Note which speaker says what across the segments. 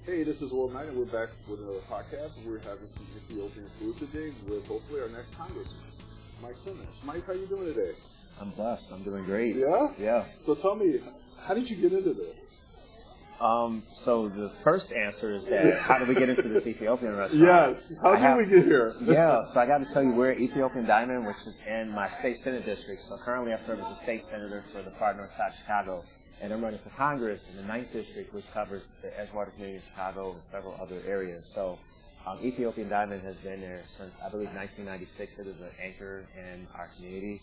Speaker 1: Hey, this is World Night, and we're back with another podcast. We're having some Ethiopian food today with hopefully our next congressman, Mike Simmons. Mike, how you doing today?
Speaker 2: I'm blessed. I'm doing great.
Speaker 1: Yeah?
Speaker 2: Yeah.
Speaker 1: So tell me, how did you get into this?
Speaker 2: So the first answer is that how did we get into this Ethiopian restaurant?
Speaker 1: Yes. How did we get here?
Speaker 2: Yeah. So I got to tell you, we're at Ethiopian Diamond, which is in my state senate district. So currently I serve as a state senator for the far north side of Chicago. And I'm running for Congress in the 9th District, which covers the Edgewater community of Chicago and several other areas. So Ethiopian Diamond has been there since, I believe, 1996. It is an anchor in our community.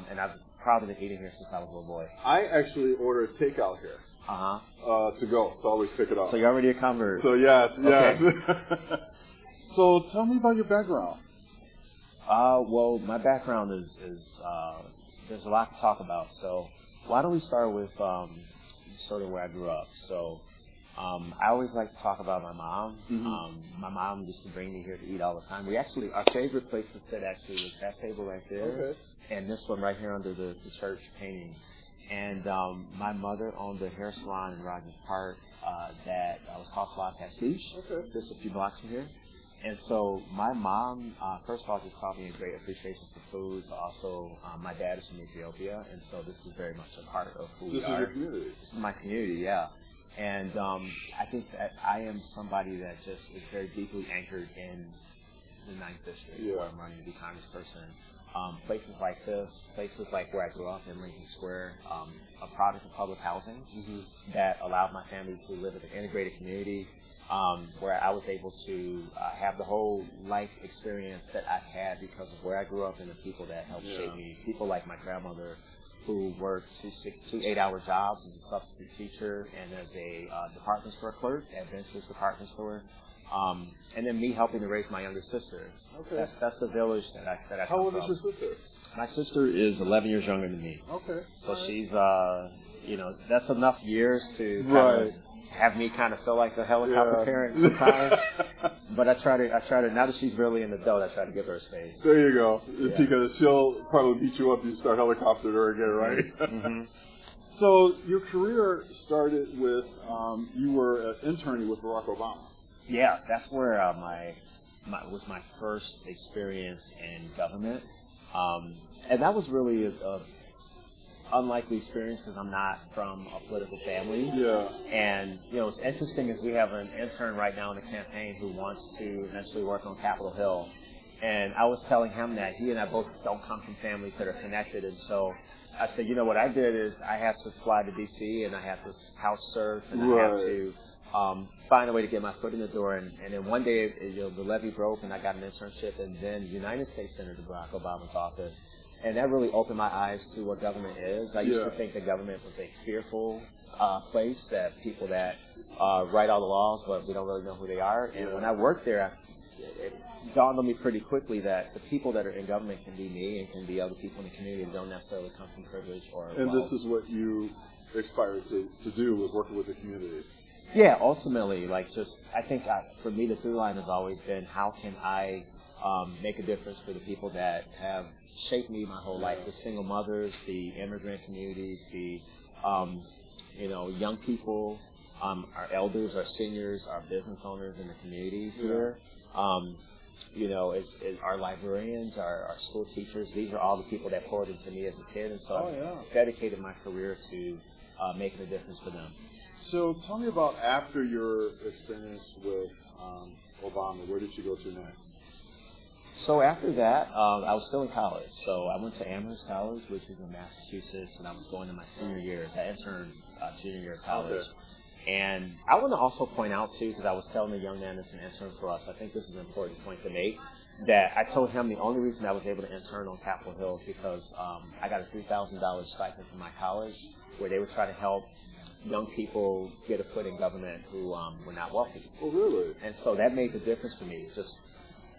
Speaker 2: And I've probably been eating here since I was a little boy.
Speaker 1: I actually order takeout here. To go, so I always pick it up.
Speaker 2: So you're already a convert.
Speaker 1: So yes.
Speaker 2: Okay.
Speaker 1: So tell me about your background.
Speaker 2: Well, my background is there's a lot to talk about. So why don't we start with sort of where I grew up. So I always like to talk about my mom. Mm-hmm. My mom used to bring me here to eat all the time. Our favorite place to sit actually was that table right there.
Speaker 1: Okay.
Speaker 2: And this one right here under the church painting. And my mother owned a hair salon in Rogers Park that was called Salon Pastiche, just a few blocks from here. And so my mom, first of all, just taught me a great appreciation for food, but also my dad is from Ethiopia, and so this is very much a part of who we are.
Speaker 1: This is your community.
Speaker 2: This is my community, yeah. And I think that I am somebody that just is very deeply anchored in the 9th District, where I'm running to be congressperson. Places like this, places like where I grew up in Lincoln Square, a product of public housing that allowed my family to live in an integrated community where I was able to have the whole life experience that I've had because of where I grew up and the people that helped shape me. People like my grandmother who worked two 8-hour jobs as a substitute teacher and as a department store clerk at Ventures Department Store. And then me helping to raise my younger sister. Okay. That's the village that I come from.
Speaker 1: How old is your sister?
Speaker 2: My sister is 11 years younger than me.
Speaker 1: Okay.
Speaker 2: So she's, that's enough years to kind of have me kind of feel like a helicopter parent sometimes. But I try to, now that she's really an adult, I try to give her a space.
Speaker 1: There you go. Yeah. Because she'll probably beat you up if you start helicoptering her again, right?
Speaker 2: Mm-hmm.
Speaker 1: So your career started with, you were an intern with Barack Obama.
Speaker 2: Yeah, that's where was my first experience in government, and that was really a unlikely experience because I'm not from a political family. Yeah. And what's interesting is we have an intern right now in the campaign who wants to eventually work on Capitol Hill, and I was telling him that he and I both don't come from families that are connected, and so I said, what I did is I had to fly to D.C. and I had to couch surf and I had to find a way to get my foot in the door, and then one day the levee broke and I got an internship in then United States Senator Barack Obama's office, and that really opened my eyes to what government is. I used to think that government was a fearful place, that people that write all the laws but we don't really know who they are, and when I worked there it dawned on me pretty quickly that the people that are in government can be me and can be other people in the community that don't necessarily come from privilege or
Speaker 1: and
Speaker 2: wealth.
Speaker 1: This is what you aspired to do, was working with the community.
Speaker 2: Yeah, ultimately, I think for me the through line has always been how can I make a difference for the people that have shaped me my whole life, the single mothers, the immigrant communities, the young people, our elders, our seniors, our business owners in the communities here. Our librarians, our school teachers, these are all the people that poured into me as a kid, and so I've dedicated my career to making a difference for them.
Speaker 1: So tell me about after your experience with Obama, where did you go to next?
Speaker 2: So after that, I was still in college. So I went to Amherst College, which is in Massachusetts, and I was going to my senior years. I interned junior year of college. Okay. And I want to also point out, too, because I was telling the young man that's an intern for us, I think this is an important point to make, that I told him the only reason I was able to intern on Capitol Hill is because I got a $3,000 stipend from my college where they would try to help young people get a foot in government who were not wealthy.
Speaker 1: Oh, really?
Speaker 2: And so that made the difference for me, just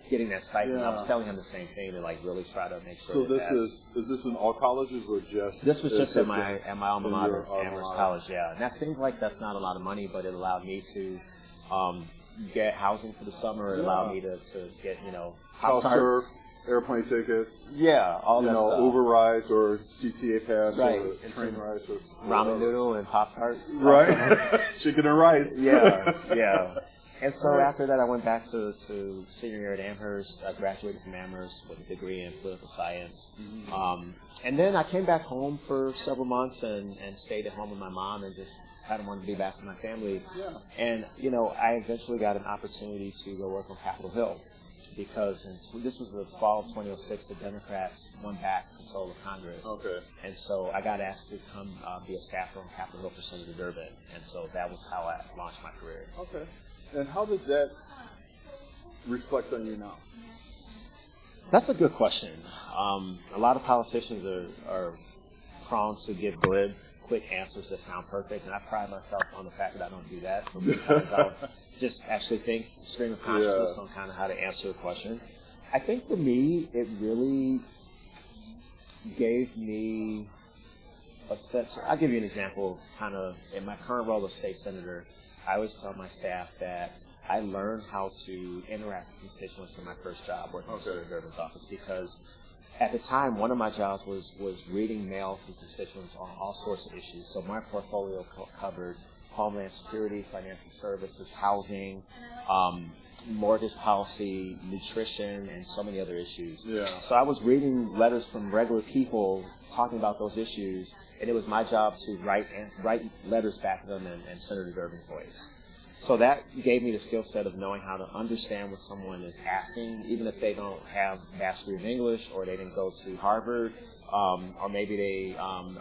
Speaker 2: getting that stipend. I was telling him the same thing to really try to make sure.
Speaker 1: So is this in all colleges or just?
Speaker 2: This was just at my alma mater, Amherst College. Yeah, and that seems like that's not a lot of money, but it allowed me to get housing for the summer. It allowed me to get Pop-Tarts.
Speaker 1: airplane tickets.
Speaker 2: Yeah, all that stuff.
Speaker 1: Uber rides or CTA pass
Speaker 2: right.
Speaker 1: or train rides or
Speaker 2: ramen noodle and Pop-Tart.
Speaker 1: Right. Chicken and rice.
Speaker 2: Yeah. And so after that, I went back to senior year at Amherst. I graduated from Amherst with a degree in political science. Mm-hmm. And then I came back home for several months and stayed at home with my mom and just kind of wanted to be back with my family.
Speaker 1: Yeah.
Speaker 2: And, I eventually got an opportunity to go work on Capitol Hill because this was the fall of 2006. The Democrats won back control of Congress.
Speaker 1: Okay.
Speaker 2: And so I got asked to come be a staffer on Capitol Hill for Senator Durbin. And so that was how I launched my career.
Speaker 1: Okay. And how did that reflect on you now?
Speaker 2: That's a good question. A lot of politicians are prone to give glib, quick answers that sound perfect, and I pride myself on the fact that I don't do that. So sometimes I'll just actually think, stream of consciousness on kind of how to answer a question. I think for me, it really gave me a sense. I'll give you an example. Kind of in my current role as state senator, I always tell my staff that I learned how to interact with constituents in my first job working in Senator Durbin's office because at the time, one of my jobs was reading mail from constituents on all sorts of issues. So my portfolio covered homeland security, financial services, housing, mortgage policy, nutrition, and so many other issues.
Speaker 1: Yeah.
Speaker 2: So I was reading letters from regular people talking about those issues, and it was my job to write letters back to them in Senator Durbin's voice. So that gave me the skill set of knowing how to understand what someone is asking, even if they don't have mastery of English or they didn't go to Harvard, or maybe they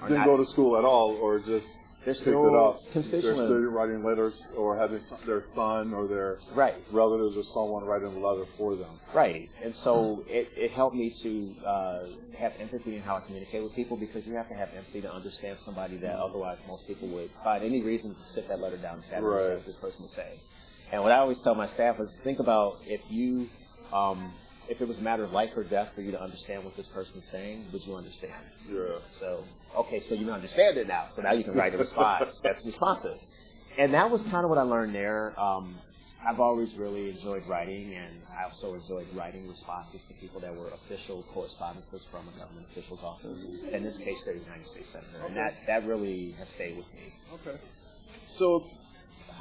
Speaker 1: didn't go to school at all, or just picked it up.
Speaker 2: Constituents.
Speaker 1: They're still writing letters, or having their son or their relatives or someone writing a letter for them.
Speaker 2: Right, and so it helped me to have empathy in how I communicate with people because you have to have empathy to understand somebody that otherwise most people would find any reason to sit that letter down and say, I don't understand what this person would say. And what I always tell my staff is think about if it was a matter of life or death for you to understand what this person is saying, would you understand?
Speaker 1: Yeah.
Speaker 2: So, okay, so you understand it now. So now you can write a response that's responsive. And that was kind of what I learned there. I've always really enjoyed writing, and I also enjoyed writing responses to people that were official correspondences from a government official's office. In this case, they're United States Senator. And that really has stayed with me.
Speaker 1: Okay. So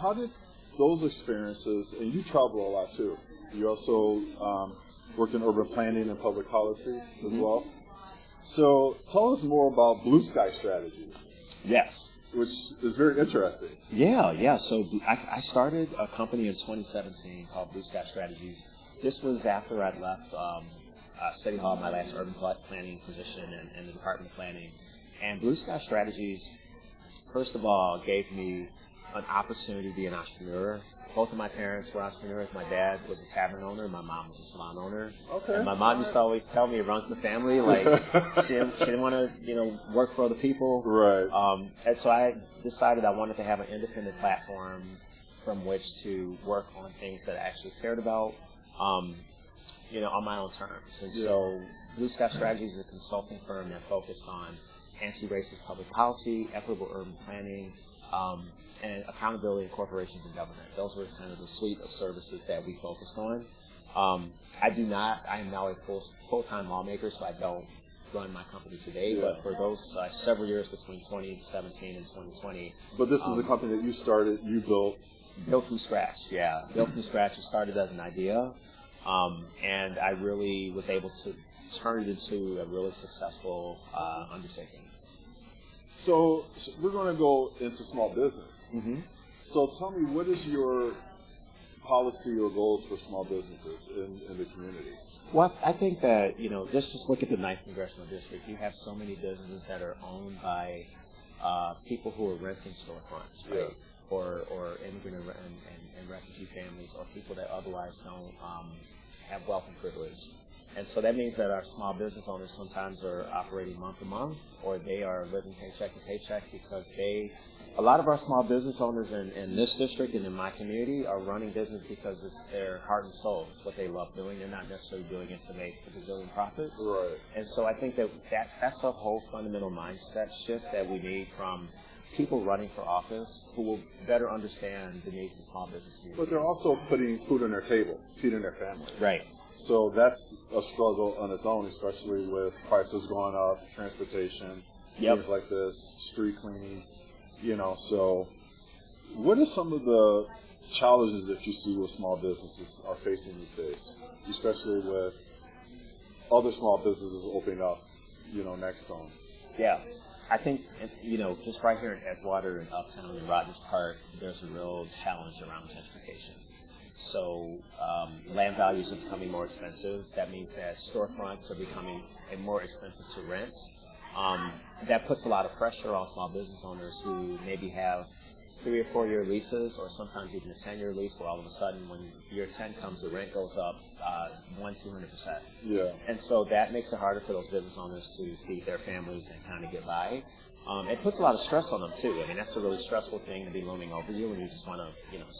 Speaker 1: how did those experiences, and you travel a lot too. You also worked in urban planning and public policy as well. So tell us more about Blue Sky Strategies.
Speaker 2: Yes.
Speaker 1: Which is very interesting.
Speaker 2: Yeah. So I started a company in 2017 called Blue Sky Strategies. This was after I'd left City Hall, my last urban planning position in the Department of Planning. And Blue Sky Strategies, first of all, gave me an opportunity to be an entrepreneur. Both of my parents were entrepreneurs. My dad was a tavern owner. My mom was a salon owner.
Speaker 1: Okay.
Speaker 2: And my mom used to always tell me it runs in the family. Like she didn't want to, work for other people.
Speaker 1: Right.
Speaker 2: And so I decided I wanted to have an independent platform from which to work on things that I actually cared about, on my own terms. And so Blue Sky Strategies is a consulting firm that focused on anti-racist public policy, equitable urban planning, and accountability in corporations and government. Those were kind of the suite of services that we focused on. I am now a full-time lawmaker, so I don't run my company today, but for those several years between 2017 and 2020.
Speaker 1: But this is a company that you started, you built?
Speaker 2: Built from scratch, yeah. Built from scratch. It started as an idea, and I really was able to turn it into a really successful undertaking.
Speaker 1: So we're going to go into small business.
Speaker 2: Mm-hmm.
Speaker 1: So tell me, what is your policy or goals for small businesses in the community?
Speaker 2: Well, I think that, just look at the 9th Congressional District. You have so many businesses that are owned by people who are renting storefronts, right?
Speaker 1: Yeah.
Speaker 2: Or immigrant and refugee families, or people that otherwise don't have wealth and privilege. And so that means that our small business owners sometimes are operating month to month, or they are living paycheck to paycheck because a lot of our small business owners in this district and in my community are running business because it's their heart and soul. It's what they love doing. They're not necessarily doing it to make a gazillion profits.
Speaker 1: Right.
Speaker 2: And so I think that's a whole fundamental mindset shift that we need from people running for office who will better understand the needs of the small business community.
Speaker 1: But they're also putting food on their table, feeding their family.
Speaker 2: Right.
Speaker 1: So that's a struggle on its own, especially with prices going up, transportation, things like this, street cleaning, So what are some of the challenges that you see with small businesses are facing these days, especially with other small businesses opening up, next to them?
Speaker 2: Yeah. I think, just right here in Edgewater and Uptown and Rogers Park, there's a real challenge around gentrification. So land values are becoming more expensive. That means that storefronts are becoming more expensive to rent. That puts a lot of pressure on small business owners who maybe have 3 or 4 year leases, or sometimes even a 10-year lease, where all of a sudden when year 10 comes, the rent goes up 200%.
Speaker 1: Yeah.
Speaker 2: And so that makes it harder for those business owners to feed their families and kind of get by. It puts a lot of stress on them too. I mean, that's a really stressful thing to be looming over you when you just want to,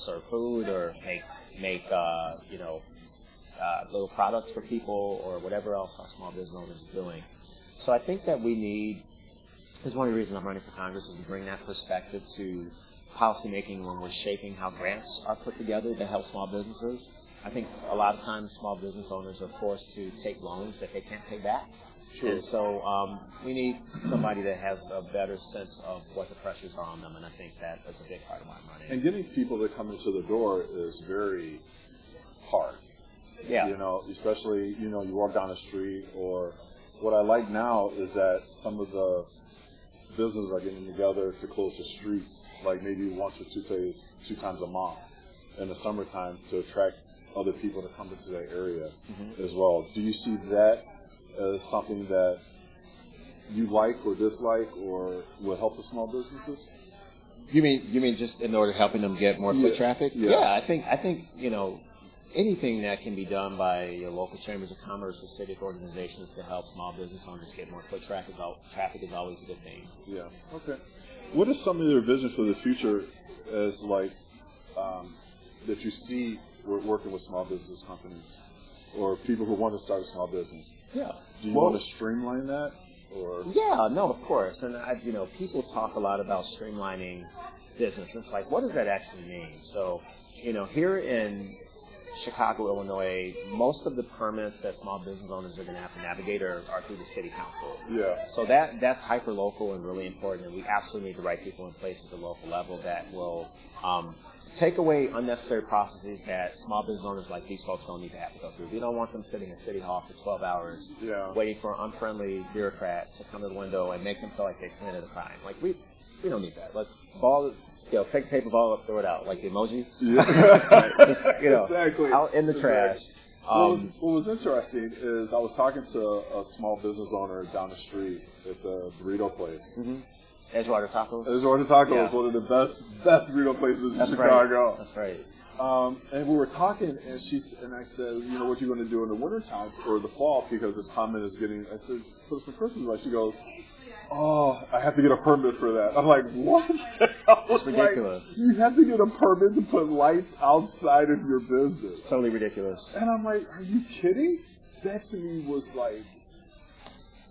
Speaker 2: serve food or make little products for people or whatever else our small business owners are doing. So I think that we need, this is one of the reasons I'm running for Congress, is to bring that perspective to policymaking when we're shaping how grants are put together to help small businesses. I think a lot of times small business owners are forced to take loans that they can't pay back.
Speaker 1: True.
Speaker 2: And so we need somebody that has a better sense of what the pressures are on them, and I think that is a big part of why I'm running.
Speaker 1: And getting people to come into the door is very hard.
Speaker 2: Yeah.
Speaker 1: Especially, you walk down the street, or what I like now is that some of the businesses are getting together to close the streets, like maybe once or two times a month in the summertime, to attract other people to come into that area as well. Do you see that as something that you like or dislike, or will help the small businesses?
Speaker 2: You mean just in order helping them get more foot traffic?
Speaker 1: Yeah.
Speaker 2: I think anything that can be done by your local chambers of commerce or civic organizations to help small business owners get more foot traffic is always a good thing.
Speaker 1: Yeah. Okay. What are some of your visions for the future as that you see working with small business companies or people who want to start a small business?
Speaker 2: Yeah.
Speaker 1: Do you want to streamline that? Or?
Speaker 2: Yeah, no, of course. And people talk a lot about streamlining business. It's like, what does that actually mean? So, here in Chicago, Illinois, most of the permits that small business owners are going to have to navigate are through the city council.
Speaker 1: Yeah.
Speaker 2: So that's hyper local and really important, and we absolutely need the right people in place at the local level that will take away unnecessary processes that small business owners like these folks don't need to have to go through. We don't want them sitting in City Hall for 12 hours waiting for an unfriendly bureaucrat to come to the window and make them feel like they committed a crime. Like, we don't need that. Let's take the paper ball up, throw it out, like the emoji.
Speaker 1: Yeah.
Speaker 2: Just,
Speaker 1: exactly.
Speaker 2: Out in the trash.
Speaker 1: What was interesting is I was talking to a small business owner down the street at the burrito place.
Speaker 2: Mm-hmm. Edgewater Tacos?
Speaker 1: Edgewater Tacos is one of the best burrito places in Chicago.
Speaker 2: That's right.
Speaker 1: And we were talking, and I said, what are you going to do in the wintertime or the fall, because this comment is getting, I said, put some Christmas lights. She goes, oh, I have to get a permit for that. I'm like, what?
Speaker 2: It's ridiculous.
Speaker 1: Like, you have to get a permit to put lights outside of your business.
Speaker 2: Totally ridiculous.
Speaker 1: And I'm like, are you kidding? That to me was like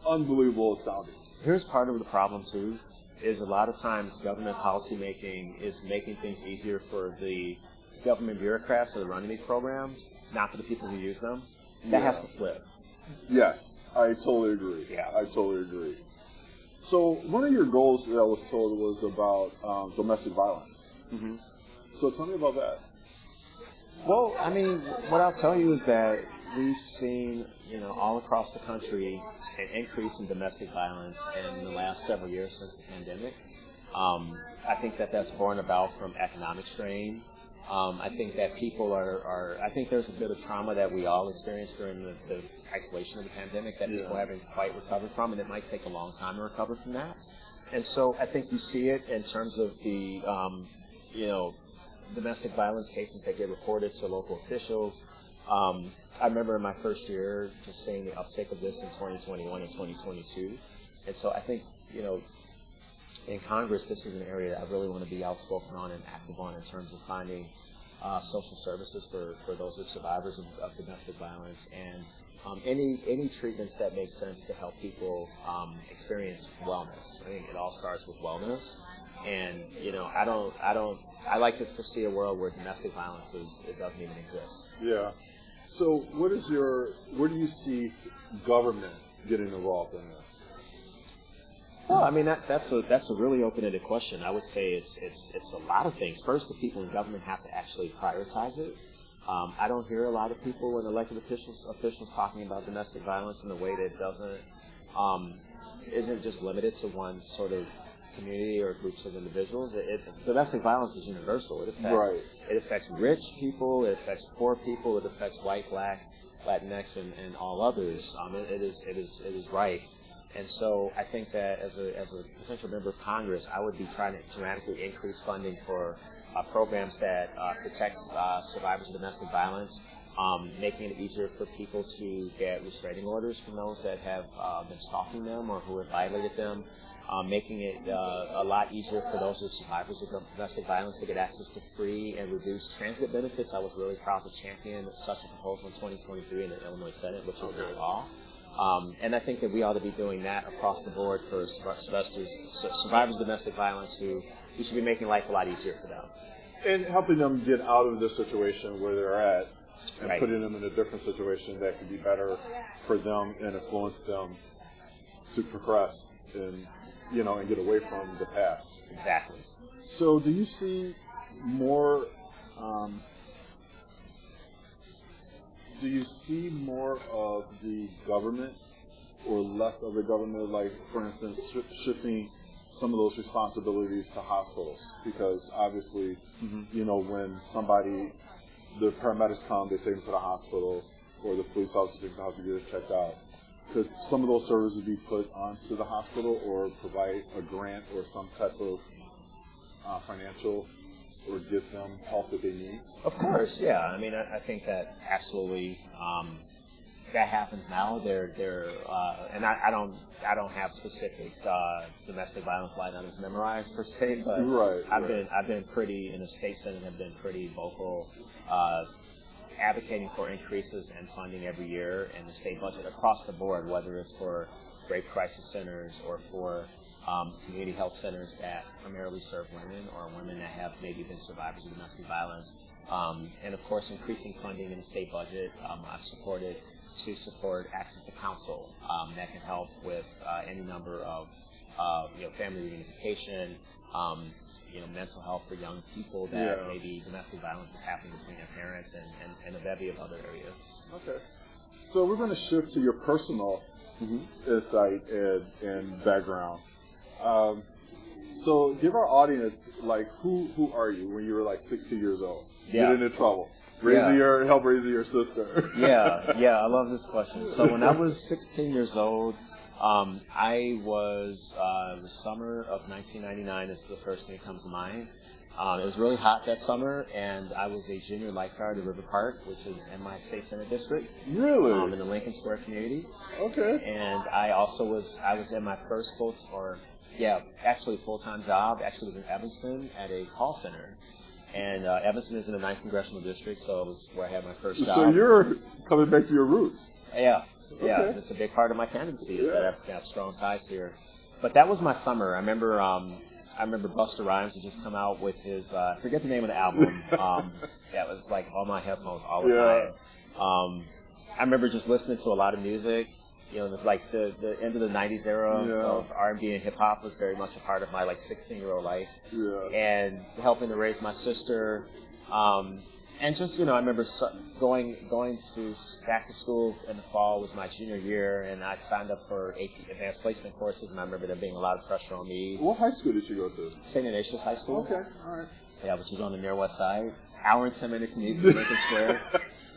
Speaker 1: unbelievable astounding.
Speaker 2: Here's part of the problem too, is a lot of times government policy making is making things easier for the government bureaucrats that are running these programs, not for the people who use them. That has to flip.
Speaker 1: Yes, I totally agree.
Speaker 2: Yeah.
Speaker 1: I totally agree. So one of your goals that I was told was about domestic violence.
Speaker 2: Mm-hmm.
Speaker 1: So tell me about that.
Speaker 2: Well, I mean, what I'll tell you is that we've seen, all across the country, an increase in domestic violence in the last several years since the pandemic. I think that that's born about from economic strain. I think that people I think there's a bit of trauma that we all experienced during the isolation of the pandemic that people haven't quite recovered from, and it might take a long time to recover from that. And so I think you see it in terms of the, domestic violence cases that get reported to local officials. I remember in my first year just seeing the uptick of this in 2021 and 2022. And so I think, in Congress, this is an area that I really want to be outspoken on and active on in terms of finding social services for those who are survivors of domestic violence, and any treatments that make sense to help people experience wellness. I think it all starts with wellness. And, I like to foresee a world where domestic violence it doesn't even exist.
Speaker 1: Yeah. So where do you see government getting involved in this?
Speaker 2: Well, I mean that's a really open-ended question. I would say it's a lot of things. First, the people in government have to actually prioritize it. I don't hear a lot of people and elected officials talking about domestic violence in a way that isn't just limited to one sort of community or groups of individuals. Domestic violence is universal. It affects rich people, it affects poor people, it affects white, black, Latinx, and all others. It is right. And so I think that as a potential member of Congress, I would be trying to dramatically increase funding for programs that protect survivors of domestic violence, making it easier for people to get restraining orders from those that have been stalking them or who have violated them, making it a lot easier for those who are survivors of domestic violence to get access to free and reduced transit benefits. I was really proud to champion such a proposal in 2023 in the Illinois Senate, which is their law. And I think that we ought to be doing that across the board for survivors of domestic violence who we should be making life a lot easier for them.
Speaker 1: And helping them get out of the situation where they're at and
Speaker 2: Right.
Speaker 1: putting them in a different situation that could be better for them and influence them to progress and get away from the past.
Speaker 2: Exactly.
Speaker 1: So do you see more of the government or less of the government, like, for instance, shifting some of those responsibilities to hospitals? Because obviously, when the paramedics come, they take them to the hospital, or the police officer takes them to the hospital to get it checked out. Could some of those services be put onto the hospital or provide a grant or some type of financial or give them help that they need?
Speaker 2: Of course, yeah. I mean, I think that absolutely that happens now. And I don't have specific domestic violence line items memorized per se, but I've been pretty in the state senate, have been pretty vocal, advocating for increases in funding every year in the state budget across the board, whether it's for rape crisis centers or for community health centers that primarily serve women or women that have maybe been survivors of domestic violence. And of course, increasing funding in the state budget. I've supported to support access to counsel that can help with any number of family reunification, mental health for young people that maybe domestic violence is happening between their parents and a bevy of other areas.
Speaker 1: Okay. So we're going to shift to your personal insight and background. So give our audience, like, who are you when you were like 16 years old?
Speaker 2: Yeah.
Speaker 1: Getting into trouble. Help raising your sister.
Speaker 2: Yeah, I love this question. So when I was 16 years old, I was, the summer of 1999 is the first thing that comes to mind. It was really hot that summer, and I was a junior lifeguard at River Park, which is in my state senate district.
Speaker 1: Really?
Speaker 2: In the Lincoln Square community.
Speaker 1: Okay.
Speaker 2: And I was in my first full-time job, actually was in Evanston at a call center. And Evanston is in the 9th Congressional District, so it was where I had my first job.
Speaker 1: So you're coming back to your roots.
Speaker 2: Yeah.
Speaker 1: Okay.
Speaker 2: It's a big part of my candidacy is that I've got strong ties here. But that was my summer. I remember Busta Rhymes had just come out with his, I forget the name of the album. It was like on my headphones all the time. I remember just listening to a lot of music. It was like the end of the 90s era of R&B and hip-hop was very much a part of my 16-year-old life. Yeah. And helping to raise my sister. And just, I remember going back to school in the fall was my junior year, and I signed up for AP advanced placement courses, and I remember there being a lot of pressure on me.
Speaker 1: What high school did you go to?
Speaker 2: St. Ignatius High School.
Speaker 1: Okay, all right.
Speaker 2: Yeah, which is on the near west side. Hour and 10-minute commute to Lincoln Square.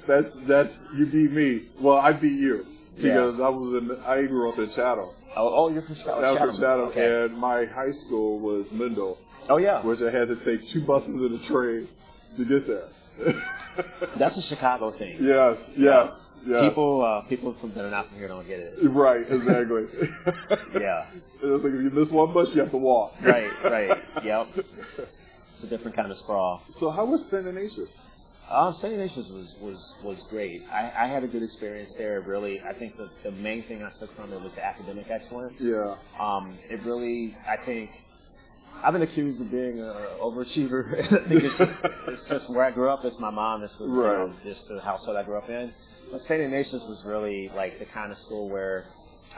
Speaker 1: That's you beat me. Well, I beat you because I grew up in Chatham.
Speaker 2: Oh, you're from Chatham.
Speaker 1: I was from Chatham,
Speaker 2: okay.
Speaker 1: And my high school was Mendel.
Speaker 2: Oh yeah.
Speaker 1: Which I had to take 2 buses and a train to get there.
Speaker 2: That's a Chicago thing.
Speaker 1: Yes.
Speaker 2: People that are not from here don't get it.
Speaker 1: Right, exactly.
Speaker 2: Yeah.
Speaker 1: It's like if you miss one bus, you have to walk.
Speaker 2: Right. Yep. It's a different kind of sprawl.
Speaker 1: So how was St. Ignatius?
Speaker 2: St. Ignatius was great. I had a good experience there. Really, I think the main thing I took from it was the academic excellence.
Speaker 1: Yeah.
Speaker 2: It really, I think, I've been accused of being an overachiever. I think it's just where I grew up. It's my mom. It's just the household I grew up in. But St. Ignatius was really like the kind of school where,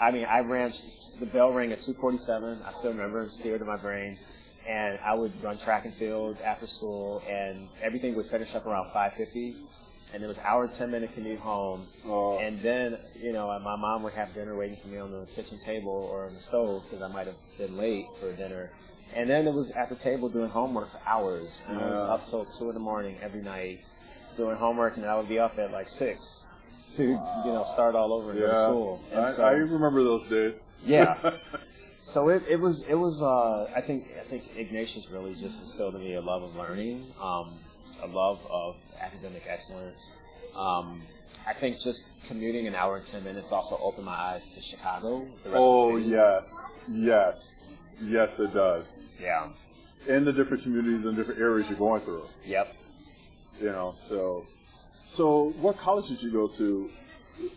Speaker 2: I mean, I ran. The bell rang at 2:47. I still remember, seared in my brain. And I would run track and field after school, and everything would finish up around 5:50. And it was an hour and 10-minute commute home. Oh. And then, you know, my mom would have dinner waiting for me on the kitchen table or on the stove because I might have been late for dinner. And then it was at the table doing homework for hours. And I was up till 2 in the morning every night doing homework, and I would be up at like 6 to, you know, start all over and go to school. And
Speaker 1: I remember those days.
Speaker 2: Yeah. So it was I think Ignatius really just instilled in me a love of learning, a love of academic excellence. I think just commuting an hour and 10 minutes also opened my eyes to Chicago. The rest of the city.
Speaker 1: Yes, it does.
Speaker 2: Yeah.
Speaker 1: And the different communities and different areas you're going through.
Speaker 2: Yep.
Speaker 1: You know, so what college did you go to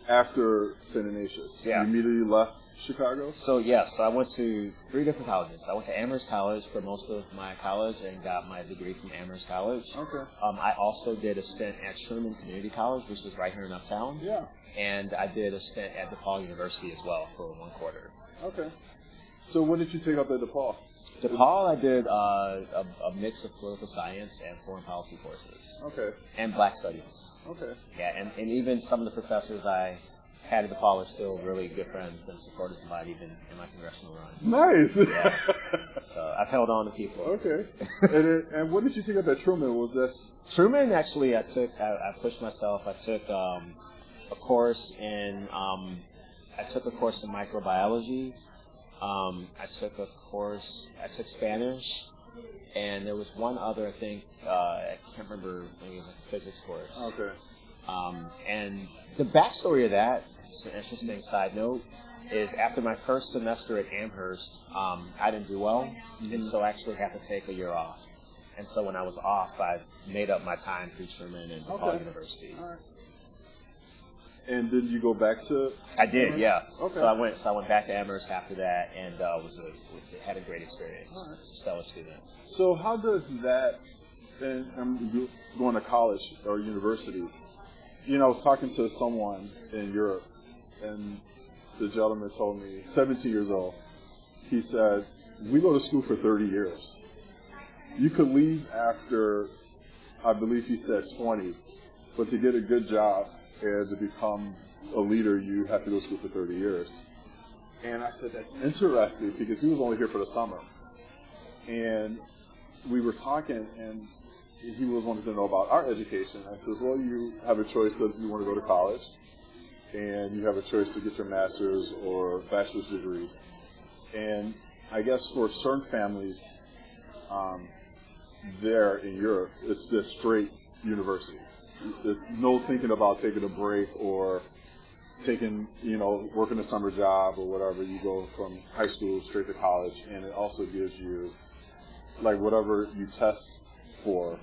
Speaker 1: after St. Ignatius?
Speaker 2: Yeah.
Speaker 1: You immediately left Chicago?
Speaker 2: So I went to 3 different colleges. I went to Amherst College for most of my college and got my degree from Amherst College.
Speaker 1: Okay.
Speaker 2: I also did a stint at Truman Community College, which was right here in Uptown.
Speaker 1: Yeah.
Speaker 2: And I did a stint at DePaul University as well for 1 quarter.
Speaker 1: Okay. So what did you take up at DePaul?
Speaker 2: DePaul, I did a mix of political science and foreign policy courses.
Speaker 1: Okay.
Speaker 2: And black studies.
Speaker 1: Okay.
Speaker 2: Yeah, and even some of the professors I had at DePaul are still really good friends and supporters of mine, even in my congressional run.
Speaker 1: Nice.
Speaker 2: Yeah. So I've held on to people.
Speaker 1: Okay. and what did you take up at Truman? Was that
Speaker 2: Truman? Actually, I pushed myself. I took a course in microbiology. I took Spanish, and there was one other, I think, I can't remember, maybe it was like a physics course.
Speaker 1: Okay.
Speaker 2: And the backstory of that, it's an interesting side note, is after my first semester at Amherst, I didn't do well, and so I actually had to take a year off. And so when I was off, I made up my time through Truman and DePaul University.
Speaker 1: All right. And did you go back to?
Speaker 2: I did, yeah.
Speaker 1: Okay.
Speaker 2: So I went back to Amherst after that, and had a great experience.
Speaker 1: All right.
Speaker 2: A stellar student.
Speaker 1: So how does that? And I'm going to college or university. You know, I was talking to someone in Europe, and the gentleman told me, 17 years old. He said, "We go to school for 30 years. You could leave after, I believe he said 20, but to get a good job and to become a leader, you have to go to school for 30 years. And I said, that's interesting, because he was only here for the summer. And we were talking, and he was wanting to know about our education. I says, well, you have a choice of you want to go to college, and you have a choice to get your master's or bachelor's degree. And I guess for certain families there in Europe, it's just straight university. It's no thinking about taking a break or taking, working a summer job or whatever. You go from high school straight to college, and it also gives you, like, whatever you test for.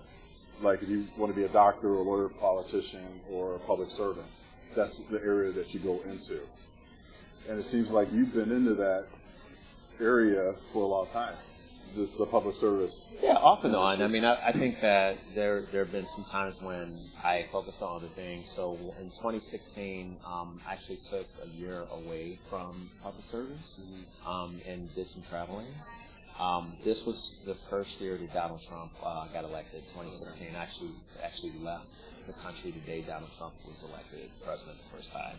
Speaker 1: Like, if you want to be a doctor or a lawyer, politician, or a public servant, that's the area that you go into. And it seems like you've been into that area for a long time. Just the public service.
Speaker 2: Yeah, off and on. I mean, I think that there have been some times when I focused on other things. So in 2016, I actually took a year away from public service and did some traveling. This was the first year that Donald Trump got elected, 2016. I actually left the country the day Donald Trump was elected president the first time.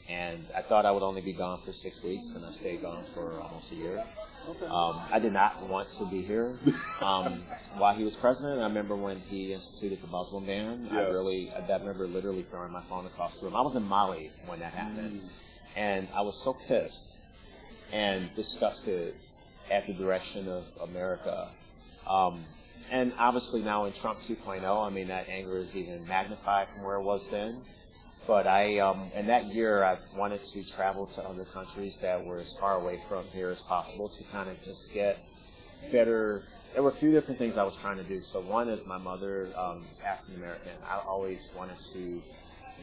Speaker 2: And I thought I would only be gone for 6 weeks, and I stayed gone for almost a year.
Speaker 1: Okay.
Speaker 2: I did not want to be here while he was president. I remember when he instituted the Muslim ban.
Speaker 1: Yes.
Speaker 2: I remember literally throwing my phone across the room. I was in Mali when that happened, and I was so pissed and disgusted at the direction of America. And obviously now in Trump 2.0, I mean, that anger is even magnified from where it was then. But in that year, I wanted to travel to other countries that were as far away from here as possible to kind of just get better. There were a few different things I was trying to do. So one is my mother is African American. I always wanted to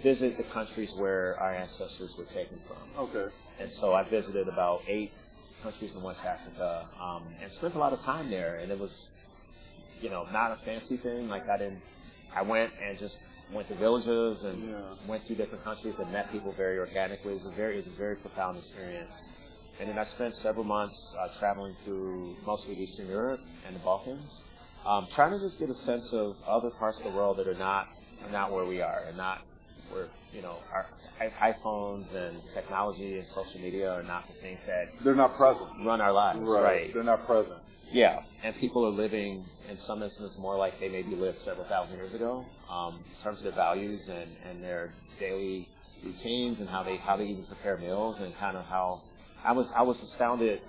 Speaker 2: visit the countries where our ancestors were taken from.
Speaker 1: Okay.
Speaker 2: And so I visited about 8 countries in West Africa, and spent a lot of time there. And it was, not a fancy thing. Like I went and just went to villages and went through different countries and met people very organically. It was a very profound experience. And then I spent several months traveling through mostly Eastern Europe and the Balkans, trying to just get a sense of other parts of the world that are not where we are, and not where our iPhones and technology and social media are not the things that
Speaker 1: they're not present,
Speaker 2: run our lives. Right.
Speaker 1: They're not present.
Speaker 2: Yeah, and people are living in some instances more like they maybe lived several thousand years ago, in terms of their values and their daily routines and how they even prepare meals, and kind of how I was astounded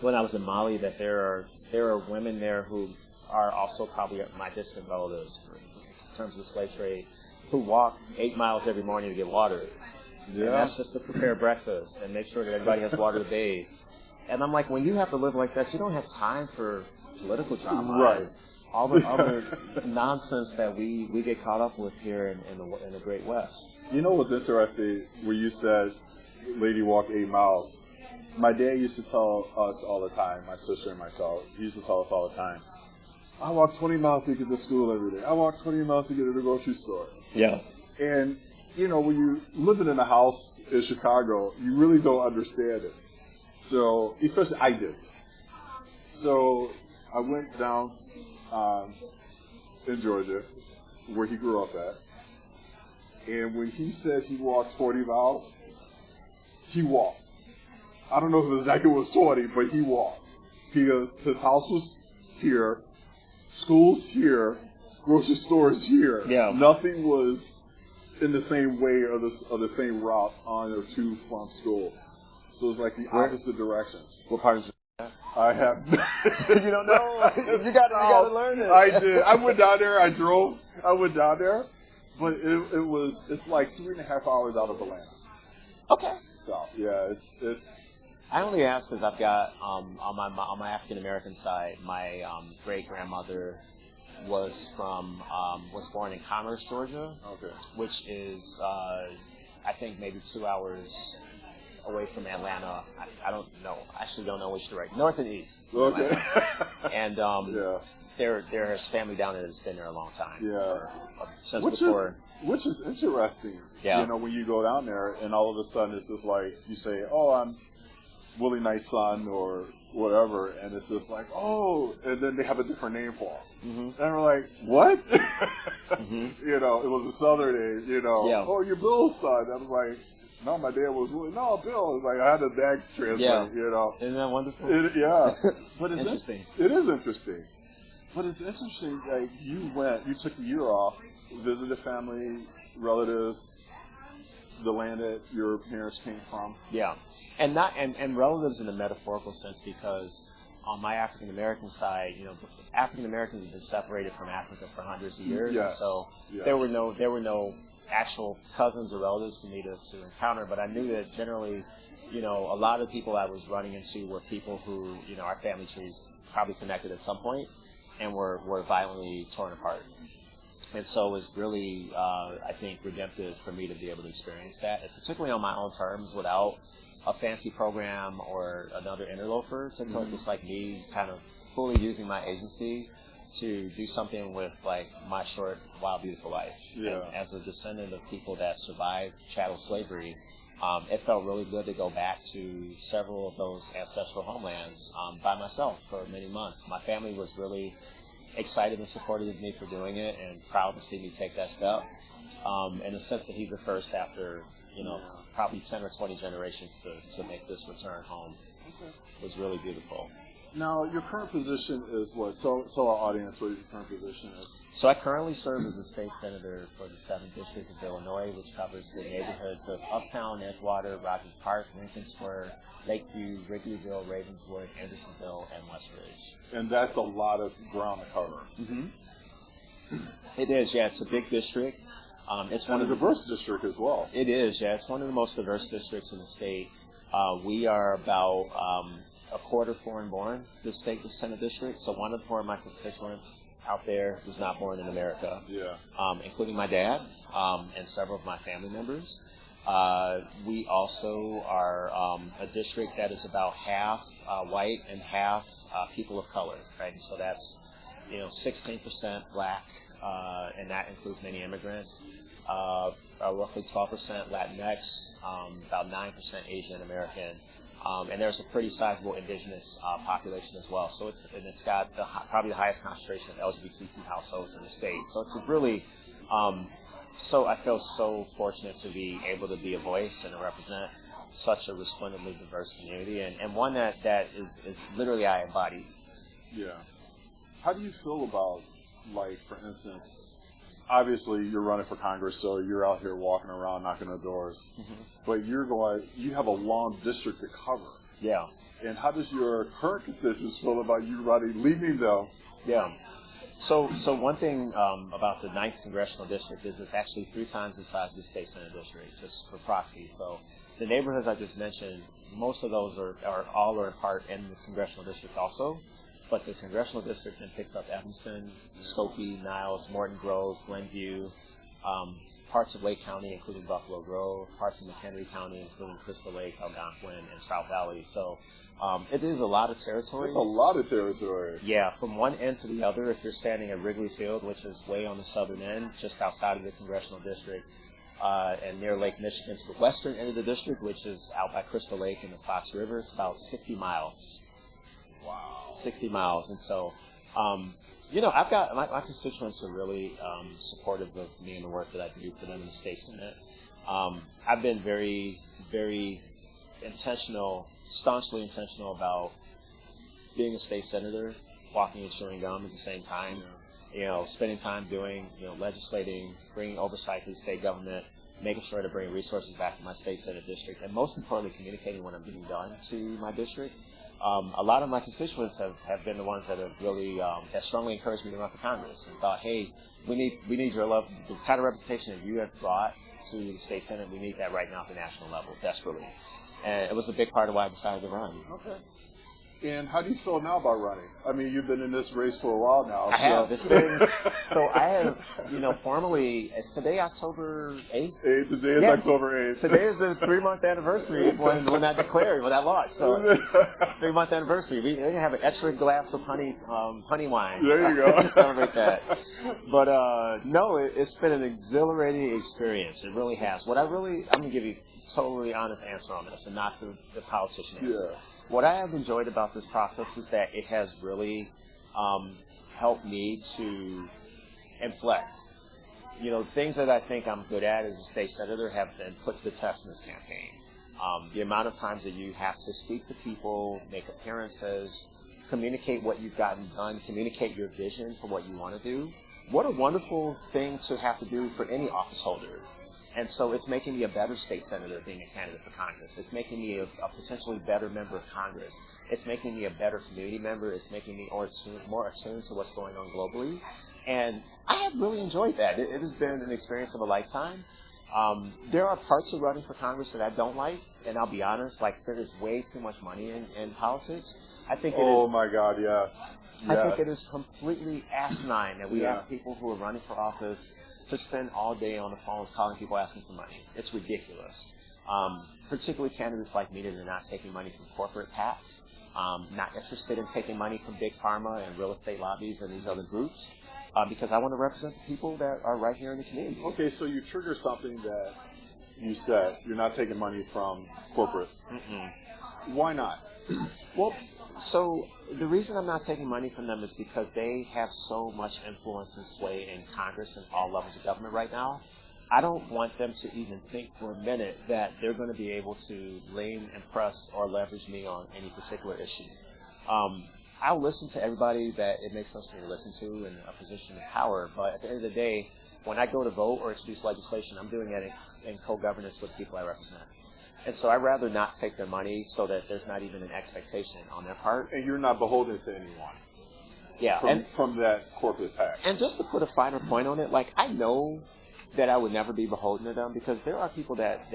Speaker 2: when I was in Mali that there are women there who are also probably my distant relatives in terms of the slave trade, who walk 8 miles every morning to get water. Yeah. And that's just to prepare breakfast and make sure that everybody has water to bathe. And I'm like, when you have to live like that, you don't have time for political drama.
Speaker 1: Right.
Speaker 2: All the other nonsense that we get caught up with here in the Great West.
Speaker 1: You know what's interesting? When you said, lady walk 8 miles, my dad used to tell us all the time, my sister and myself, he used to tell us all the time, I walk 20 miles to get to school every day. I walk 20 miles to get to the grocery store.
Speaker 2: Yeah.
Speaker 1: And, when you're living in a house in Chicago, you really don't understand it. So, especially I did. So, I went down in Georgia, where he grew up at. And when he said he walked 40 miles, he walked. I don't know if exactly was 20, but he walked. Because his house was here, school's here, grocery stores here.
Speaker 2: Yeah.
Speaker 1: Nothing was in the same way or the same route on or to from school. So it's like the opposite directions.
Speaker 2: What part is it?
Speaker 1: I have.
Speaker 2: You don't know? You gotta learn it.
Speaker 1: I did. I went down there. I drove. I went down there, but it's like 3.5 hours out of Atlanta.
Speaker 2: Okay.
Speaker 1: So yeah, it's.
Speaker 2: I only ask because I've got on my African American side, my great grandmother was born in Commerce, Georgia.
Speaker 1: Okay.
Speaker 2: Which is I think maybe 2 hours away from Atlanta. I don't know. I actually don't know which direction. North and east.
Speaker 1: Okay.
Speaker 2: And there is family down there that's been there a long time.
Speaker 1: Yeah.
Speaker 2: Since before.
Speaker 1: Which is interesting.
Speaker 2: Yeah.
Speaker 1: When you go down there and all of a sudden it's just like you say, oh, I'm Willie Knight's son or whatever, and it's just like, oh, and then they have a different name for him. Mm-hmm. And we're like, what? Mm-hmm. It was a Southern name,
Speaker 2: Yeah.
Speaker 1: Oh, you're Bill's son. I was like, no, my dad was Willie. No, Bill. It's like I had a dad translate,
Speaker 2: Isn't that wonderful?
Speaker 1: Yeah. But it's
Speaker 2: interesting.
Speaker 1: It is interesting. But it's interesting, like, you took a year off, visited family, relatives, the land that your parents came from.
Speaker 2: Yeah. And relatives in a metaphorical sense, because on my African American side, African Americans have been separated from Africa for hundreds of years.
Speaker 1: Yes.
Speaker 2: And so
Speaker 1: Yes.
Speaker 2: there were no actual cousins or relatives for me to encounter, but I knew that generally, a lot of people I was running into were people who, our family trees probably connected at some point and were violently torn apart. And so it was really, I think, redemptive for me to be able to experience that, and particularly on my own terms without a fancy program or another interloper to just like me kind of fully using my agency to do something with like my short, wild, beautiful life.
Speaker 1: Yeah.
Speaker 2: And as a descendant of people that survived chattel slavery, it felt really good to go back to several of those ancestral homelands by myself for many months. My family was really excited and supportive of me for doing it and proud to see me take that step. In the sense that he's the first after, probably 10 or 20 generations to make this return home. Okay. It was really beautiful.
Speaker 1: Now, your current position is what? Tell our audience what your current position is.
Speaker 2: So I currently serve as a state senator for the 7th District of Illinois, which covers the neighborhoods of Uptown, Edgewater, Rogers Park, Lincoln Square, Lakeview, Wrigleyville, Ravenswood, Andersonville, and Westridge.
Speaker 1: And that's a lot of ground to cover.
Speaker 2: Mm-hmm. It is, yeah. It's a big district. It's
Speaker 1: one of a diverse district as well.
Speaker 2: It is, yeah. It's one of the most diverse districts in the state. We are about a quarter foreign-born, this state, the Senate district. So 1/4 of my constituents out there was not born in America,
Speaker 1: yeah.
Speaker 2: Including my dad and several of my family members. We also are a district that is about half white and half people of color, right? So that's 16% black, and that includes many immigrants. Roughly 12% Latinx, about 9% Asian American, and there's a pretty sizable indigenous population as well. So it's got probably the highest concentration of LGBTQ households in the state. So it's a really so I feel so fortunate to be able to be a voice and to represent such a resplendently diverse community, and one that is literally I embody.
Speaker 1: Yeah. How do you feel about, like, for instance, obviously you're running for Congress, so you're out here walking around knocking on doors, but you have a long district to cover.
Speaker 2: Yeah.
Speaker 1: And how does your current constituents feel about you leaving them?
Speaker 2: Yeah. So one thing about the 9th Congressional District is it's actually 3 times the size of the State Senate District, just for proxy. So the neighborhoods I just mentioned, most of those are all or in part in the Congressional District also. But the Congressional District then picks up Evanston, Skokie, Niles, Morton Grove, Glenview, parts of Lake County, including Buffalo Grove, parts of McHenry County, including Crystal Lake, Algonquin, and Trout Valley. So it is a lot of territory.
Speaker 1: It's a lot of territory.
Speaker 2: Yeah, from one end to the other, if you're standing at Wrigley Field, which is way on the southern end, just outside of the Congressional District, and near Lake Michigan to the western end of the district, which is out by Crystal Lake and the Fox River, it's about 60 miles.
Speaker 1: Wow.
Speaker 2: 60 miles. And so, I've got my constituents are really supportive of me and the work that I do for them in the state senate. I've been very, very intentional, staunchly intentional about being a state senator, walking and chewing gum at the same time. Spending time doing, legislating, bringing oversight to the state government, making sure to bring resources back to my state senate district, and most importantly, communicating what I'm getting done to my district. A lot of my constituents have been the ones that have really that strongly encouraged me to run for Congress and thought, hey, we need your love, the kind of representation that you have brought to the state senate. We need that right now at the national level, desperately. And it was a big part of why I decided to run.
Speaker 1: Okay. And how do you feel now about running? I mean, you've been in this race for a while now.
Speaker 2: I have. It's been, so I have, formally, it's today October 8th?
Speaker 1: Today is October 8th.
Speaker 2: Today is the 3-month anniversary when I declared, when I launched. So 3-month anniversary. We have an extra glass of honey wine.
Speaker 1: There you go.
Speaker 2: To celebrate that. But no, it's been an exhilarating experience. It really has. I'm going to give you a totally honest answer on this and not the politician answer.
Speaker 1: Yeah.
Speaker 2: What I have enjoyed about this process is that it has really helped me to inflect. Things that I think I'm good at as a state senator have been put to the test in this campaign. The amount of times that you have to speak to people, make appearances, communicate what you've gotten done, communicate your vision for what you want to do. What a wonderful thing to have to do for any office holder. And so it's making me a better state senator being a candidate for Congress. It's making me a potentially better member of Congress. It's making me a better community member. It's making me more attuned to what's going on globally. And I have really enjoyed that. It has been an experience of a lifetime. There are parts of running for Congress that I don't like, and I'll be honest, there is way too much money in politics. I think it is.
Speaker 1: Oh my God, yes.
Speaker 2: I think it is completely asinine that we have people who are running for office to spend all day on the phones calling people asking for money. It's ridiculous. Particularly candidates like me that are not taking money from corporate PACs, not interested in taking money from big pharma and real estate lobbies and these other groups, because I want to represent the people that are right here in the community.
Speaker 1: Okay, so you trigger something that you said, you're not taking money from corporate. Why not?
Speaker 2: Well, so the reason I'm not taking money from them is because they have so much influence and sway in Congress and all levels of government right now. I don't want them to even think for a minute that they're going to be able to lean, impress, or leverage me on any particular issue. I'll listen to everybody that it makes sense for me to listen to in a position of power, but at the end of the day, when I go to vote or introduce legislation, I'm doing it in co-governance with the people I represent. And so I'd rather not take their money so that there's not even an expectation on their part.
Speaker 1: And you're not beholden to anyone.
Speaker 2: Yeah.
Speaker 1: From that corporate PAC.
Speaker 2: And just to put a finer point on it, I know that I would never be beholden to them because there are people that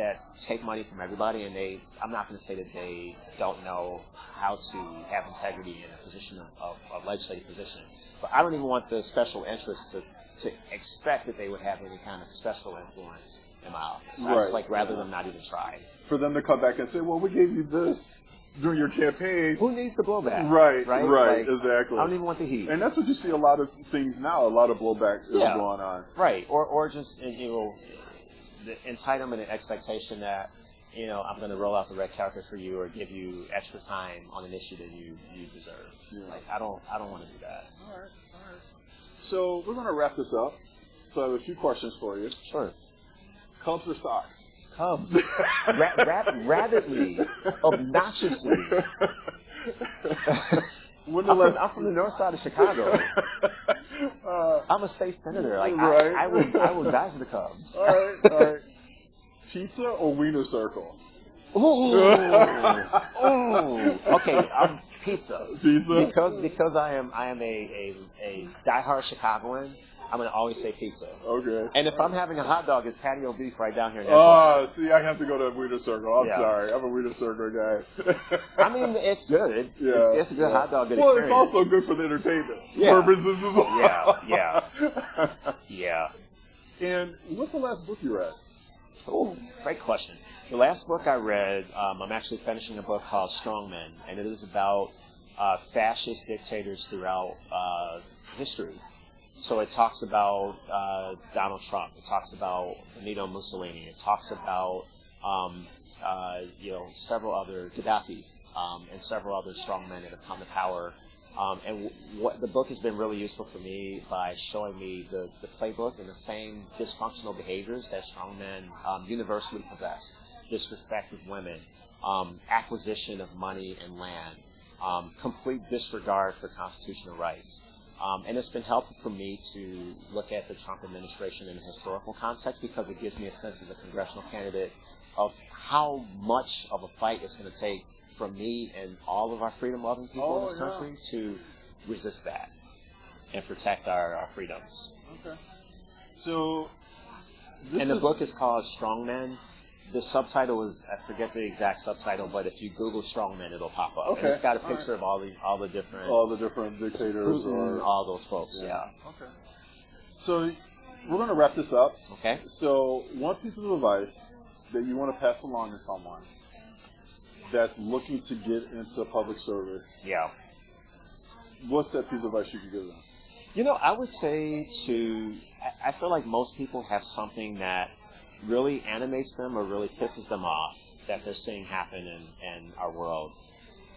Speaker 2: take money from everybody, and I'm not going to say that they don't know how to have integrity in a position of legislative position. But I don't even want the special interests to expect that they would have any kind of special influence in my office. I just like rather them not even try.
Speaker 1: For them to come back and say, well, we gave you this during your campaign.
Speaker 2: Who needs the blowback?
Speaker 1: Right,
Speaker 2: like,
Speaker 1: exactly.
Speaker 2: I don't even want the heat.
Speaker 1: And that's what you see a lot of things now. A lot of blowback is going on.
Speaker 2: Right, or just the entitlement and expectation that I'm going to roll out the red carpet for you or give you extra time on an issue that you deserve. Yeah. Like I don't want to do that.
Speaker 1: All right. So we're going to wrap this up. So I have a few questions for you.
Speaker 2: Sure.
Speaker 1: Cubs or Sox?
Speaker 2: Cubs. Rabidly, obnoxiously. I'm from the north side of Chicago. I'm a state senator. Like I would die for the Cubs.
Speaker 1: All right. Pizza or Wiener Circle?
Speaker 2: Ooh. Okay, pizza.
Speaker 1: Pizza?
Speaker 2: Because I am a diehard Chicagoan. I'm going to always say pizza.
Speaker 1: Okay.
Speaker 2: And if I'm having a hot dog, it's patio beef right down here.
Speaker 1: See, I have to go to Wiener Circle. I'm sorry. I'm a Wiener Circle guy.
Speaker 2: I mean, it's good. Yeah. It's a good hot dog. Good experience.
Speaker 1: It's also good for the entertainment purposes as well.
Speaker 2: Yeah.
Speaker 1: And what's the last book you read?
Speaker 2: Oh, great question. The last book I read, I'm actually finishing a book called Strong Men, and it is about fascist dictators throughout history. So it talks about Donald Trump. It talks about Benito Mussolini. It talks about several other Gaddafi and several other strong men that have come to power. And what the book has been really useful for me by showing me the playbook and the same dysfunctional behaviors that strong men universally possess: disrespect of women, acquisition of money and land, complete disregard for constitutional rights. And it's been helpful for me to look at the Trump administration in a historical context because it gives me a sense as a congressional candidate of how much of a fight it's going to take from me and all of our freedom-loving people in this country to resist that and protect our freedoms.
Speaker 1: Okay. So,
Speaker 2: the book is called Strong Men. The subtitle is, I forget the exact subtitle, but if you Google Strong Men, it'll pop up.
Speaker 1: Okay.
Speaker 2: And it's got a picture of all the different
Speaker 1: dictators
Speaker 2: or all those folks. Yeah.
Speaker 1: Okay. So we're going to wrap this up.
Speaker 2: Okay.
Speaker 1: So one piece of advice that you want to pass along to someone that's looking to get into public service.
Speaker 2: Yeah.
Speaker 1: What's that piece of advice you could give them?
Speaker 2: I would say I feel like most people have something that really animates them or really pisses them off that they're seeing happen in our world.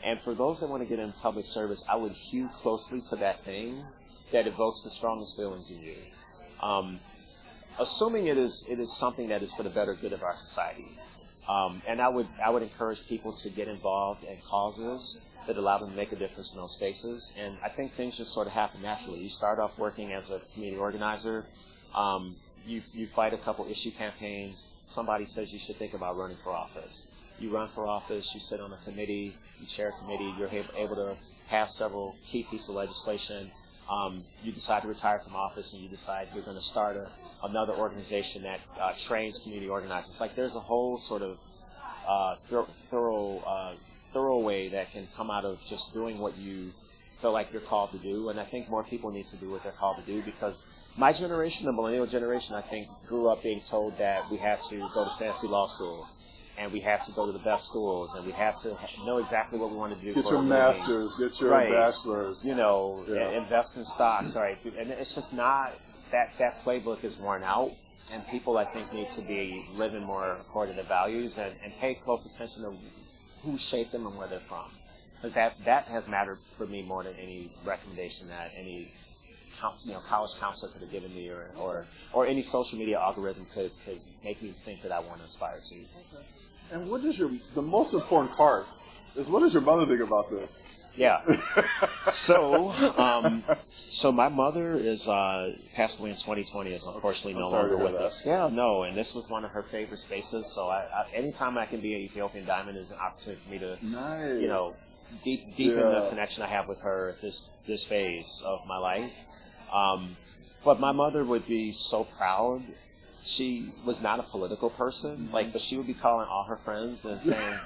Speaker 2: And for those that want to get in public service, I would hew closely to that thing that evokes the strongest feelings in you. Assuming it is something that is for the better good of our society. And I would encourage people to get involved in causes that allow them to make a difference in those spaces. And I think things just sort of happen naturally. You start off working as a community organizer. You fight a couple issue campaigns. Somebody says you should think about running for office. You run for office. You sit on a committee. You chair a committee. You're able to pass several key pieces of legislation. You decide to retire from office, and you decide you're going to start another organization that trains community organizers. Like there's a whole sort of thorough way that can come out of just doing what you feel like you're called to do. And I think more people need to do what they're called to do because my generation, the millennial generation, I think, grew up being told that we had to go to fancy law schools, and we had to go to the best schools, and we had to know exactly what we wanted to do.
Speaker 1: Get your masters, get your bachelors.
Speaker 2: Invest in stocks, right? And it's just not that playbook is worn out, and people, I think, need to be living more according to values and pay close attention to who shaped them and where they're from, because that has mattered for me more than any recommendation that any college counselor could have given me, or any social media algorithm could make me think that I want to aspire to.
Speaker 1: Okay. And what is the most important part is what does your mother think about this?
Speaker 2: Yeah. So my mother is passed away in 2020. Is unfortunately no longer with us. Yeah, no. And this was one of her favorite spaces. So anytime I can be at Ethiopian Diamond is an opportunity for me to, deepen the connection I have with her at this phase of my life. But my mother would be so proud. She was not a political person, but she would be calling all her friends and saying,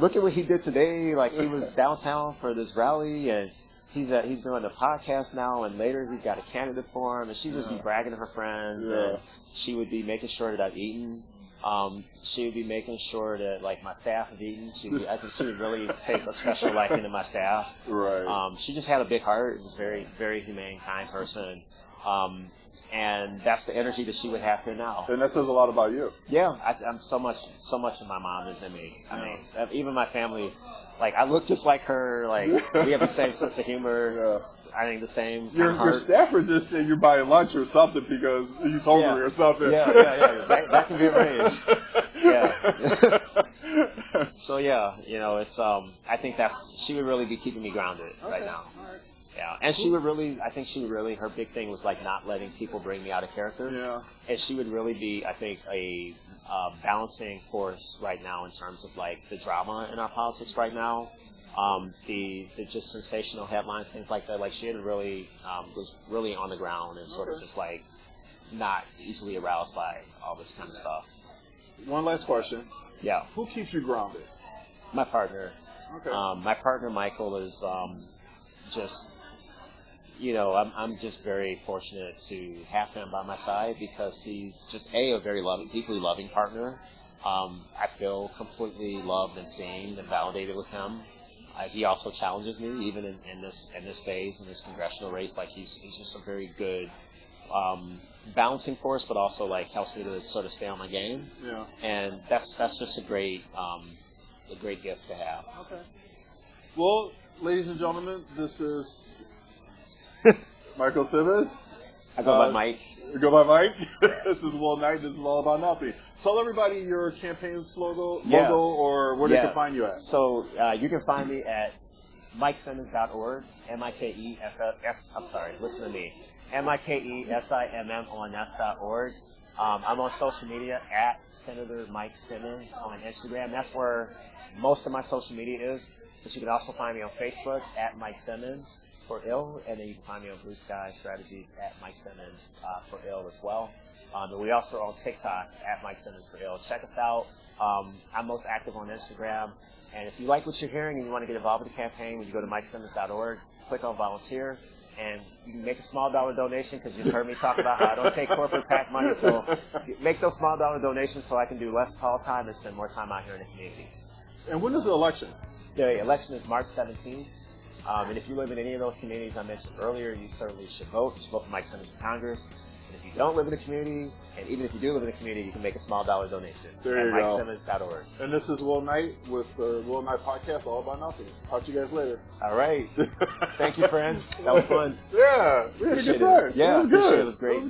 Speaker 2: "Look at what he did today! Like he was downtown for this rally, and he's doing a podcast now, and later he's got a candidate for him." And she'd just be bragging to her friends, and she would be making sure that I've eaten. She would be making sure that like my staff is eating. I think she would really take a special liking to my staff.
Speaker 1: Right.
Speaker 2: She just had a big heart. Was very, very humane, kind person. And that's the energy that she would have here now.
Speaker 1: And that says a lot about you.
Speaker 2: Yeah, I'm so much of my mom is in me. I mean, even my family, like I look just like her. Like we have the same sense of humor.
Speaker 1: Yeah.
Speaker 2: I think the same.
Speaker 1: Your staffers just say you're buying lunch or something because he's hungry or something.
Speaker 2: Yeah. That can be arranged. Yeah. So yeah, you know, it's I think she would really be keeping me grounded right now.
Speaker 1: All right.
Speaker 2: Yeah, and she would really, I think she would really, her big thing was like not letting people bring me out of character.
Speaker 1: Yeah.
Speaker 2: And she would really be, I think, a balancing force right now in terms of like the drama in our politics right now. The just sensational headlines, things like that. Like she had really was really on the ground and sort of just like not easily aroused by all this kind of stuff.
Speaker 1: One last question.
Speaker 2: Yeah.
Speaker 1: Who keeps you grounded?
Speaker 2: My partner.
Speaker 1: Okay.
Speaker 2: My partner Michael is just, you know, I'm just very fortunate to have him by my side because he's just a very deeply loving partner. I feel completely loved and seen and validated with him. He also challenges me, even in this phase, in this congressional race. Like he's just a very good balancing force, but also like helps me to sort of stay on my game.
Speaker 1: Yeah.
Speaker 2: And that's just a great gift to have.
Speaker 1: Okay. Well, ladies and gentlemen, this is Michael Simmons.
Speaker 2: I go by Mike.
Speaker 1: You go by Mike. This is Will Knight. This is All About Nothing. Tell everybody your campaign's logo, or where they can find you at.
Speaker 2: So you can find me at MikeSimmons.org. Listen to me. MikeSimmons.org. I'm on social media at Senator Mike Simmons on Instagram. That's where most of my social media is. But you can also find me on Facebook at Mike Simmons for ill, and then you can find me on Blue Sky Strategies at Mike Simmons for ill as well. And we also are on TikTok at Mike Simmons for ill. Check us out. I'm most active on Instagram. And if you like what you're hearing and you want to get involved with the campaign, when you go to MikeSimmons.org, click on volunteer, and you can make a small dollar donation because you just heard me talk about how I don't take corporate PAC money. So make those small dollar donations so I can do less call time and spend more time out here in the community.
Speaker 1: And when is the election?
Speaker 2: The election is March 17th. And if you live in any of those communities I mentioned earlier, you certainly should vote. You should vote for Mike Simmons for Congress. And if you don't live in the community, and even if you do live in the community, you can make a small dollar donation
Speaker 1: there
Speaker 2: at MikeSimmons.org.
Speaker 1: And this is Will Knight with the Will Knight Podcast, All About Nothing. Talk to you guys later.
Speaker 2: All right. Thank you, friend. That was fun.
Speaker 1: Yeah, we had a good time.
Speaker 2: Yeah,
Speaker 1: it was good.
Speaker 2: It was great.